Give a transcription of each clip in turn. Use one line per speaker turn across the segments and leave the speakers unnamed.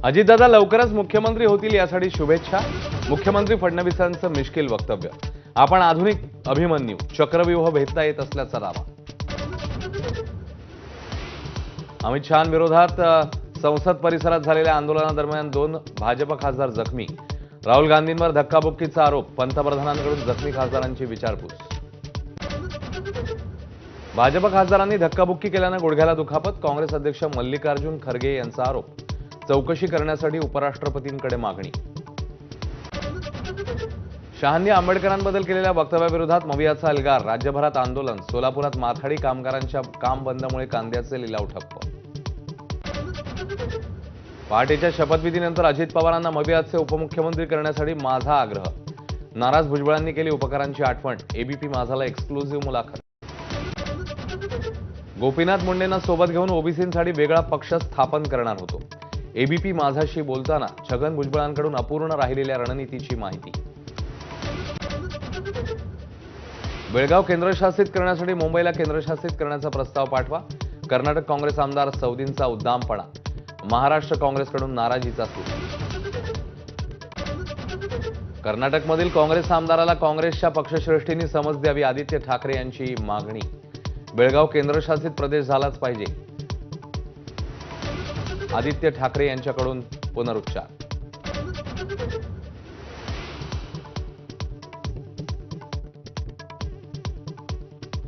अजितदादा लवकरच मुख्यमंत्री होतील यासाठी शुभेच्छा। मुख्यमंत्री फडणवीसांचं मिश्किल वक्तव्य। आपण आधुनिक अभिमन्यू चक्रव्यूह भेदता येत असल्याचा दावा। अमित शहांविरोधात संसद परिसरात झालेल्या आंदोलनादरम्यान 2 भाजप खासदार जखमी। राहुल गांधींवर धक्काबुक्कीचा आरोप। पंतप्रधानांकडून जखमी खासदारांची विचारपूस। भाजप खासदारांनी धक्काबुक्की केल्यानं गुडघ्याला दुखापत। काँग्रेस अध्यक्ष मल्लिकार्जुन खरगे यांचा आरोप। चौकशी करण्यासाठी उपराष्ट्रपतींकडे मागणी। शहांनी आंबेडकरांबद्दल केलेल्या वक्तव्याविरोधात मवियाचा एल्गार। राज्यभरात आंदोलन। सोलापुरात माथाडी कामगारांच्या काम बंदमुळे कांद्याचे लिलाव ठप्प। पहाटेच्या शपथविधीनंतर अजित पवारांना मवियाचे उपमुख्यमंत्री करण्यासाठी माझा आग्रह। नाराज भुजबळांनी केली उपकारांची आठवण। एबीपी माझाला एक्सक्लुझिव्ह मुलाखत। गोपीनाथ मुंडेंना सोबत घेऊन ओबीसींसाठी वेगळा पक्ष स्थापन करणार होतो। एबीपी माझाशी बोलताना छगन भुजबळांकडून अपूर्ण राहिलेल्या रणनीतीची माहिती। बेळगाव केंद्रशासित करण्यासाठी मुंबईला केंद्रशासित करण्याचा प्रस्ताव पाठवा। कर्नाटक काँग्रेस आमदार सौदींचा उद्दामपणा। महाराष्ट्र काँग्रेसकडून नाराजीचा सूर। कर्नाटकमधील काँग्रेस आमदाराला काँग्रेसच्या पक्षश्रेष्ठींनी समज द्यावी। आदित्य ठाकरे यांची मागणी। बेळगाव केंद्रशासित प्रदेश झालाच पाहिजे। आदित्य ठाकरे यांच्याकडून पुनरुच्चार।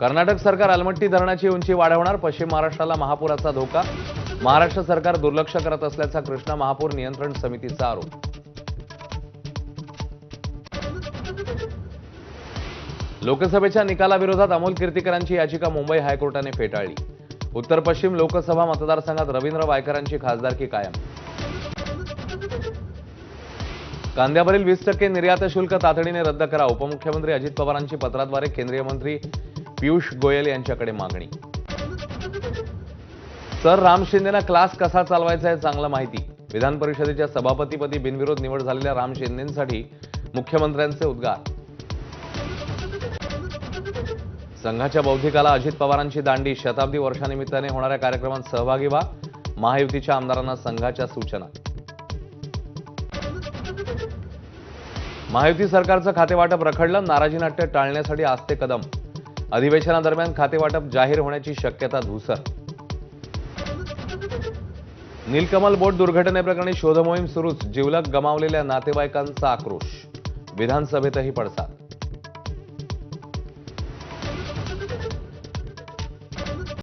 कर्नाटक सरकार अलमट्टी धरणाची उंची वाढवणार। पश्चिम महाराष्ट्राला महापुराचा धोका। महाराष्ट्र सरकार दुर्लक्ष करत असल्याचा कृष्णा महापूर नियंत्रण समितीचा आरोप। लोकसभेच्या निकालाविरोधात अमोल कीर्तीकरांची याचिका मुंबई हायकोर्टाने फेटाळली। उत्तर पश्चिम लोकसभा मतदारसंघात रवींद्र वायकरांची खासदारकी कायम। कांद्यावरील 20% निर्यात शुल्क तातडीने रद्द करा। उपमुख्यमंत्री अजित पवारांची पत्राद्वारे केंद्रीय मंत्री पियुष गोयल यांच्याकडे मागणी। सर राम शिंदेना क्लास कसा चालवायचा आहे चांगलं माहिती। विधान परिषदेच्या सभापतीपदी बिनविरोध निवड झालेल्या राम शिंदेंसाठी मुख्यमंत्र्यांचे उद्गार। संघाच्या बौद्धिकाला अजित पवारांची दांडी। शताब्दी वर्षानिमित्ताने होणाऱ्या कार्यक्रमात सहभागी व्हा। महायुतीच्या आमदारांना संघाच्या सूचना। महायुती सरकारचं खातेवाटप रखडलं। नाराजी नाट्य टाळण्यासाठी आस्ते कदम। अधिवेशनादरम्यान खातेवाटप जाहीर होण्याची शक्यता धूसर। नीलकमल बोट दुर्घटनेप्रकरणी शोधमोहीम सुरूच। जिवलग गमावलेल्या नातेवाईकांचा आक्रोश। विधानसभेतही पडसाद।